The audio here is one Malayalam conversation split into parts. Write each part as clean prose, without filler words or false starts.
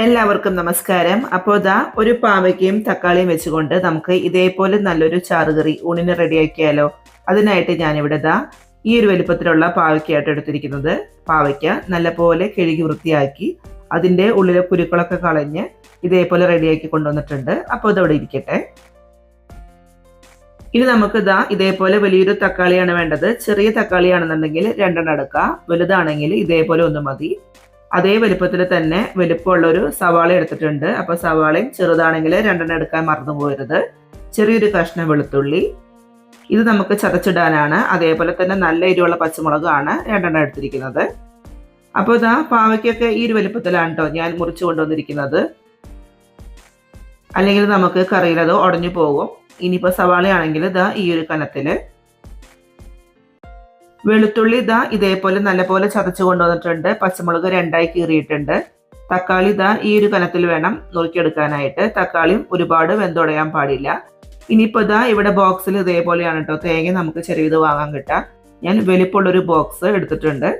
എല്ലാവർക്കും നമസ്കാരം. അപ്പോൾ ഒരു പാവയ്ക്കയും തക്കാളിയും വെച്ചുകൊണ്ട് നമുക്ക് ഇതേപോലെ നല്ലൊരു ചാറുകറി ഊണിന് റെഡിയാക്കിയാലോ. അതിനായിട്ട് ഞാനിവിടെ ഈ ഒരു വലുപ്പത്തിലുള്ള പാവയ്ക്കായിട്ട് എടുത്തിരിക്കുന്നത്. പാവയ്ക്ക നല്ലപോലെ കഴുകി വൃത്തിയാക്കി അതിൻ്റെ ഉള്ളിലെ കുരുക്കളൊക്കെ കളഞ്ഞ് ഇതേപോലെ റെഡിയാക്കി കൊണ്ടുവന്നിട്ടുണ്ട്. അപ്പോൾ ഇതവിടെ ഇരിക്കട്ടെ. ഇനി നമുക്ക് ഇതേപോലെ വലിയൊരു തക്കാളിയാണ് വേണ്ടത്. ചെറിയ തക്കാളിയാണെന്നുണ്ടെങ്കിൽ 2 എടുക്കുക, വലുതാണെങ്കിൽ ഇതേപോലെ ഒന്ന് മതി. അതേ വലുപ്പത്തിൽ തന്നെ വലുപ്പമുള്ള ഒരു സവാള എടുത്തിട്ടുണ്ട്. അപ്പോൾ സവാളയും ചെറുതാണെങ്കിൽ 2 എടുക്കാൻ മറന്നു പോകരുത്. ചെറിയൊരു കഷ്ണം വെളുത്തുള്ളി, ഇത് നമുക്ക് ചതച്ചിടാനാണ്. അതേപോലെ തന്നെ നല്ല എരിവുള്ള പച്ചമുളകാണ് 2 എടുത്തിരിക്കുന്നത്. അപ്പോൾ പാവയ്ക്കൊക്കെ ഈ ഒരു വലുപ്പത്തിലാണ് കേട്ടോ ഞാൻ മുറിച്ചു കൊണ്ടുവന്നിരിക്കുന്നത്. അല്ലെങ്കിൽ നമുക്ക് കറിയിൽ അത് ഉടഞ്ഞു പോകും. ഇനിയിപ്പോൾ സവാളയാണെങ്കിൽ ഈ ഒരു കനത്തിൽ. വെളുത്തുള്ളി ഇതേപോലെ നല്ലപോലെ ചതച്ചു കൊണ്ടുവന്നിട്ടുണ്ട്. പച്ചമുളക് 2 കീറിയിട്ടുണ്ട്. തക്കാളി ഈ ഒരു കനത്തിൽ വേണം നുറുക്കിയെടുക്കാനായിട്ട്. തക്കാളിയും ഒരുപാട് വെന്തുടയാൻ പാടില്ല. ഇനിയിപ്പോൾ ഇവിടെ ബോക്സിൽ ഇതേപോലെയാണ് കേട്ടോ തേങ്ങ നമുക്ക് ചെറിയത് വാങ്ങാൻ കിട്ടുക. ഞാൻ വലിപ്പമുള്ളൊരു ബോക്സ് എടുത്തിട്ടുണ്ട്.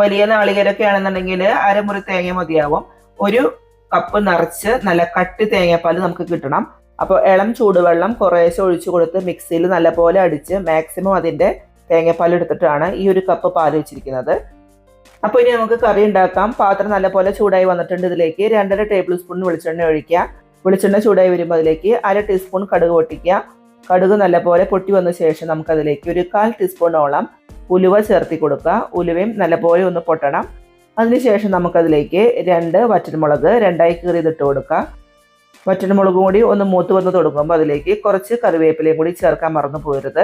വലിയ നാളികേരൊക്കെ ആണെന്നുണ്ടെങ്കിൽ അരമുറി തേങ്ങ മതിയാവും. 1 കപ്പ് നിറച്ച് നല്ല കട്ടി തേങ്ങാപ്പാൽ നമുക്ക് കിട്ടണം. അപ്പോൾ ഇളം ചൂടുവെള്ളം കുറേശ്ശെ ഒഴിച്ചു കൊടുത്ത് മിക്സിയിൽ നല്ലപോലെ അടിച്ച് മാക്സിമം അതിൻ്റെ തേങ്ങാപ്പാൽ എടുത്തിട്ടാണ് ഈ 1 കപ്പ് പാൽ വെച്ചിരിക്കുന്നത്. അപ്പോൾ ഇനി നമുക്ക് കറി ഉണ്ടാക്കാം. പാത്രം നല്ലപോലെ ചൂടായി വന്നിട്ടുണ്ട്. ഇതിലേക്ക് 2.5 ടേബിൾ സ്പൂൺ വെളിച്ചെണ്ണ ഒഴിക്കുക. വെളിച്ചെണ്ണ ചൂടായി വരുമ്പോൾ അതിലേക്ക് 1/2 ടീസ്പൂൺ കടുക് പൊട്ടിക്കുക. കടുക് നല്ലപോലെ പൊട്ടി വന്ന ശേഷം നമുക്കതിലേക്ക് 1/4 ടീസ്പൂണോളം ഉലുവ ചേർത്തി കൊടുക്കുക. ഉലുവയും നല്ലപോലെ ഒന്ന് പൊട്ടണം. അതിനുശേഷം നമുക്കതിലേക്ക് 2 വറ്റൽമുളക് 2 കീറിയിട്ടിട്ട് കൊടുക്കുക. വറ്റൽമുളകും കൂടി ഒന്ന് മൂത്ത് വന്ന് തുടങ്ങുമ്പോൾ അതിലേക്ക് കുറച്ച് കറിവേപ്പിലയും കൂടി ചേർക്കാൻ മറന്നു പോകരുത്.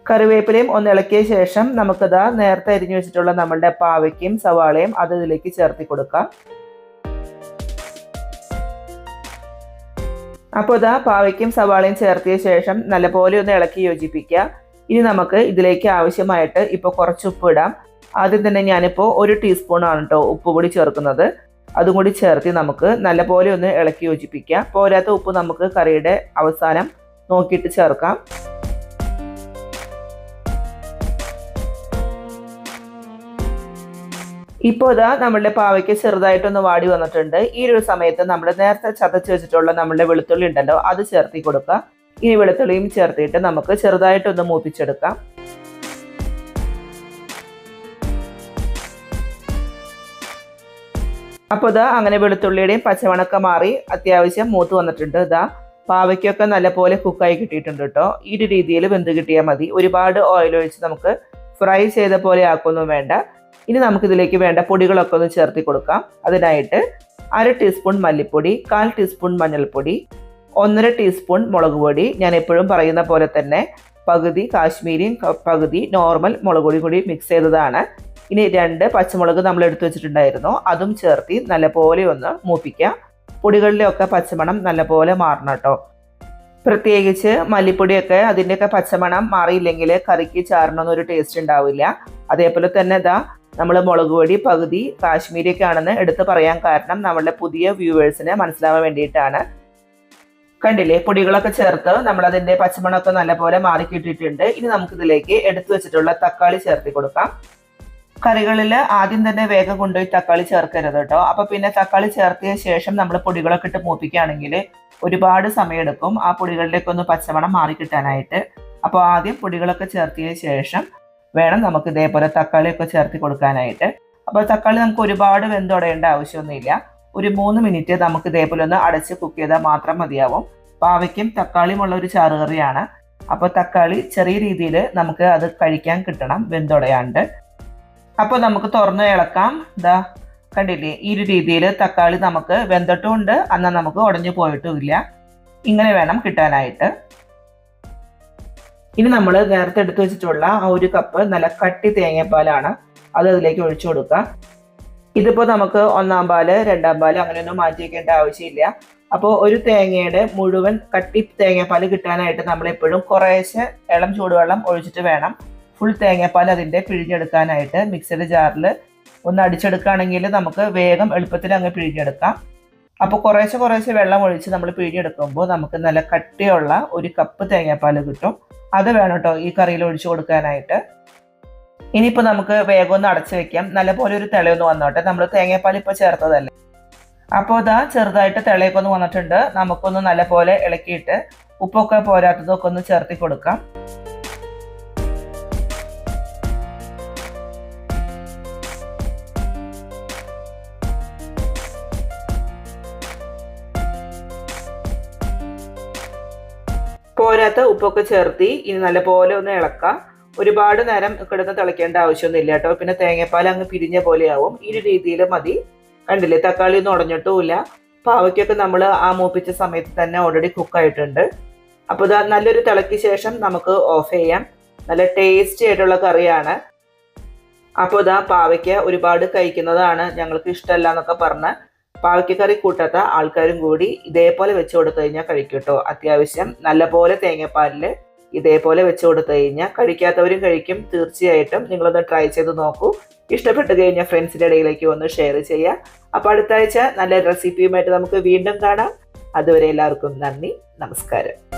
കറിവേപ്പിലയും ഒന്ന് ഇളക്കിയ ശേഷം നമുക്കത് നേരത്തെ അരിഞ്ഞു വെച്ചിട്ടുള്ള നമ്മളുടെ പാവയ്ക്കയും സവാളയും അത് ഇതിലേക്ക് ചേർത്തി കൊടുക്കാം. അപ്പോൾ പാവയ്ക്കയും സവാളയും ചേർത്തിയ ശേഷം നല്ലപോലെ ഒന്ന് ഇളക്കി യോജിപ്പിക്കുക. ഇനി നമുക്ക് ഇതിലേക്ക് ആവശ്യമായിട്ട് ഇപ്പോൾ കുറച്ച് ഉപ്പ് ഇടാം. ആദ്യം തന്നെ ഞാനിപ്പോൾ 1 ടീസ്പൂണാണ് കേട്ടോ ഉപ്പ് പൊടി ചേർക്കുന്നത്. അതും കൂടി ചേർത്തി നമുക്ക് നല്ലപോലെ ഒന്ന് ഇളക്കി യോജിപ്പിക്കാം. പോരാത്ത ഉപ്പ് നമുക്ക് കറിയുടെ അവസാനം നോക്കിയിട്ട് ചേർക്കാം. ഇപ്പോൾ നമ്മളുടെ പാവയ്ക്ക് ചെറുതായിട്ടൊന്ന് വാടി വന്നിട്ടുണ്ട്. ഈ ഒരു സമയത്ത് നമ്മൾ നേരത്തെ ചതച്ച് വെച്ചിട്ടുള്ള നമ്മളുടെ വെളുത്തുള്ളി ഉണ്ടല്ലോ അത് ചേർത്തി കൊടുക്കുക. ഈ വെളുത്തുള്ളിയും ചേർത്തിട്ട് നമുക്ക് ചെറുതായിട്ടൊന്ന് മൂപ്പിച്ചെടുക്കാം. അപ്പോൾ അങ്ങനെ വെളുത്തുള്ളിയുടെയും പച്ചമണക്ക മാറി അത്യാവശ്യം മൂത്ത് വന്നിട്ടുണ്ട്. പാവയ്ക്കൊക്കെ നല്ലപോലെ കുക്കായി കിട്ടിയിട്ടുണ്ട് കേട്ടോ. ഈ ഒരു രീതിയിൽ വെന്ത് കിട്ടിയാൽ മതി. ഒരുപാട് ഓയിൽ ഒഴിച്ച് നമുക്ക് ഫ്രൈ ചെയ്ത പോലെ ആക്കൊന്നും വേണ്ട. ഇനി നമുക്കിതിലേക്ക് വേണ്ട പൊടികളൊക്കെ ഒന്ന് ചേർത്തി കൊടുക്കാം. അതിനായിട്ട് 1/2 ടീസ്പൂൺ മല്ലിപ്പൊടി, 1/4 ടീസ്പൂൺ മഞ്ഞൾപ്പൊടി, 1.5 ടീസ്പൂൺ മുളക് പൊടി. ഞാൻ എപ്പോഴും പറയുന്ന പോലെ തന്നെ പകുതി കാശ്മീരിയും പകുതി നോർമൽ മുളക് പൊടി കൂടി മിക്സ് ചെയ്തതാണ്. ഇനി 2 പച്ചമുളക് നമ്മൾ എടുത്തു വെച്ചിട്ടുണ്ടായിരുന്നു, അതും ചേർത്തി നല്ലപോലെ ഒന്ന് മൂപ്പിക്കാം. പൊടികളിലൊക്കെ പച്ചമണം നല്ലപോലെ മാറണം കേട്ടോ. പ്രത്യേകിച്ച് മല്ലിപ്പൊടിയൊക്കെ അതിൻ്റെയൊക്കെ പച്ചമണം മാറിയില്ലെങ്കിൽ കറിക്ക് ചാറിനൊന്നും ഒരു ടേസ്റ്റ് ഉണ്ടാവില്ല. അതേപോലെ തന്നെ നമ്മൾ മുളക് പൊടി പകുതി കാശ്മീരിയൊക്കെ ആണെന്ന് എടുത്ത് പറയാൻ കാരണം നമ്മളുടെ പുതിയ വ്യൂവേഴ്സിന് മനസ്സിലാവാൻ വേണ്ടിയിട്ടാണ്. കണ്ടില്ലേ, പൊടികളൊക്കെ ചേർത്ത് നമ്മളതിൻ്റെ പച്ചമണമൊക്കെ നല്ലപോലെ മാറിക്കിട്ടിട്ടുണ്ട്. ഇനി നമുക്കിതിലേക്ക് എടുത്തു വെച്ചിട്ടുള്ള തക്കാളി ചേർത്തി കൊടുക്കാം. കറികളിൽ ആദ്യം തന്നെ വേഗം കൊണ്ടുപോയി തക്കാളി ചേർക്കരുത് കേട്ടോ. അപ്പോൾ പിന്നെ തക്കാളി ചേർത്തിയ ശേഷം നമ്മൾ പൊടികളൊക്കെ ഇട്ട് മൂപ്പിക്കുകയാണെങ്കിൽ ഒരുപാട് സമയമെടുക്കും ആ പൊടികളിലേക്ക് ഒന്ന് പച്ചമണം മാറിക്കിട്ടാനായിട്ട്. അപ്പോൾ ആദ്യം പൊടികളൊക്കെ ചേർത്തിയ ശേഷം വേണം നമുക്ക് ഇതേപോലെ തക്കാളിയൊക്കെ ചേർത്തി കൊടുക്കാനായിട്ട്. അപ്പോൾ തക്കാളി നമുക്ക് ഒരുപാട് വെന്തുടയേണ്ട ആവശ്യമൊന്നുമില്ല. ഒരു 3 മിനിറ്റ് നമുക്ക് ഇതേപോലെ ഒന്ന് അടച്ച് കുക്ക് ചെയ്താൽ മാത്രം മതിയാവും. പാവയ്ക്കും തക്കാളിയും ഉള്ള ഒരു ചാറുകറിയാണ്. അപ്പോൾ തക്കാളി ചെറിയ രീതിയിൽ നമുക്ക് അത് കഴിക്കാൻ കിട്ടണം വെന്തുടയാണ്ട്. അപ്പോൾ നമുക്ക് തുറന്ന് ഇളക്കാം. കണ്ടില്ലേ, ഈ ഒരു രീതിയിൽ തക്കാളി നമുക്ക് വെന്തിട്ടുമുണ്ട്, എന്നാൽ നമുക്ക് ഉടഞ്ഞു പോയിട്ടുമില്ല. ഇങ്ങനെ വേണം കിട്ടാനായിട്ട്. ഇനി നമ്മൾ നേരത്തെ എടുത്തു വെച്ചിട്ടുള്ള ആ 1 കപ്പ് നല്ല കട്ടി തേങ്ങാപ്പാലാണ്, അത് അതിലേക്ക് ഒഴിച്ചു കൊടുക്കുക. ഇതിപ്പോൾ നമുക്ക് 1-ാം പാല് 2-ാം പാല് അങ്ങനെയൊന്നും മാറ്റി വയ്ക്കേണ്ട ആവശ്യമില്ല. അപ്പോൾ ഒരു തേങ്ങയുടെ മുഴുവൻ കട്ടി തേങ്ങാപ്പാൽ കിട്ടാനായിട്ട് നമ്മളെപ്പോഴും കുറേശ്ശെ ഇളം ചൂടുവെള്ളം ഒഴിച്ചിട്ട് വേണം ഫുൾ തേങ്ങാപ്പാൽ അതിൻ്റെ പിഴിഞ്ഞെടുക്കാനായിട്ട്. മിക്സിയുടെ ജാറിൽ ഒന്ന് അടിച്ചെടുക്കുകയാണെങ്കിൽ നമുക്ക് വേഗം എളുപ്പത്തിൽ അങ്ങ് പിഴിഞ്ഞെടുക്കാം. അപ്പോൾ കുറേശ്ശെ വെള്ളം ഒഴിച്ച് നമ്മൾ പിഴിഞ്ഞെടുക്കുമ്പോൾ നമുക്ക് നല്ല കട്ടിയുള്ള 1 കപ്പ് തേങ്ങാപ്പാൽ കിട്ടും. അത് വേണം കേട്ടോ ഈ കറിയിൽ ഒഴിച്ചു കൊടുക്കാനായിട്ട്. ഇനിയിപ്പോൾ നമുക്ക് വേഗം ഒന്ന് അടച്ചു വെക്കാം. നല്ലപോലെ ഒരു തിളയൊന്ന് വന്നോട്ടെ. നമ്മൾ തേങ്ങാപ്പാൽ ഇപ്പോൾ ചേർത്തതല്ലേ. അപ്പോൾ ഇതാ ചെറുതായിട്ട് തിളയൊക്കെ ഒന്ന് വന്നിട്ടുണ്ട്. നമുക്കൊന്ന് നല്ലപോലെ ഇളക്കിയിട്ട് ഉപ്പൊക്കെ പോരാത്തതൊക്കെ ഒന്ന് ചേർത്തി കൊടുക്കാം. പോരാത്ത ഉപ്പൊക്കെ ചേർത്തി ഇനി നല്ലപോലെ ഒന്ന് ഇളക്കാം. ഒരുപാട് നേരം കിടന്ന് തിളയ്ക്കേണ്ട ആവശ്യമൊന്നുമില്ല കേട്ടോ. പിന്നെ തേങ്ങാപ്പാൽ അങ്ങ് പിരിഞ്ഞ പോലെയാവും. ഈ ഒരു രീതിയിൽ മതി. കണ്ടില്ലേ, തക്കാളി ഒന്നും ഉടഞ്ഞിട്ടുമില്ല. പാവയ്ക്കൊക്കെ നമ്മൾ ആ മൂപ്പിച്ച സമയത്ത് തന്നെ ഓൾറെഡി കുക്കായിട്ടുണ്ട്. അപ്പോൾ ഇതാ നല്ലൊരു തിളയ്ക്ക് ശേഷം നമുക്ക് ഓഫ് ചെയ്യാം. നല്ല ടേസ്റ്റി ആയിട്ടുള്ള കറിയാണ്. അപ്പോൾ ഇതാ പാവയ്ക്ക ഒരുപാട് കഴിക്കുന്നതാണ്, ഞങ്ങൾക്ക് ഇഷ്ടമല്ല എന്നൊക്കെ പറഞ്ഞ് പാവയ്ക്കക്കറി കൂട്ടാത്ത ആൾക്കാരും കൂടി ഇതേപോലെ വെച്ച് കൊടുത്തു കഴിഞ്ഞാൽ കഴിക്കും കേട്ടോ. അത്യാവശ്യം നല്ലപോലെ തേങ്ങാപ്പാലിൽ ഇതേപോലെ വെച്ച് കൊടുത്തു കഴിഞ്ഞാൽ കഴിക്കാത്തവരും കഴിക്കും. തീർച്ചയായിട്ടും നിങ്ങളൊന്ന് ട്രൈ ചെയ്ത് നോക്കൂ. ഇഷ്ടപ്പെട്ട് കഴിഞ്ഞാൽ ഫ്രണ്ട്സിൻ്റെ ഇടയിലേക്ക് ഒന്ന് ഷെയർ ചെയ്യുക. അപ്പോൾ അടുത്ത ആഴ്ച നല്ല റെസിപ്പിയുമായിട്ട് നമുക്ക് വീണ്ടും കാണാം. അതുവരെ എല്ലാവർക്കും നന്ദി, നമസ്കാരം.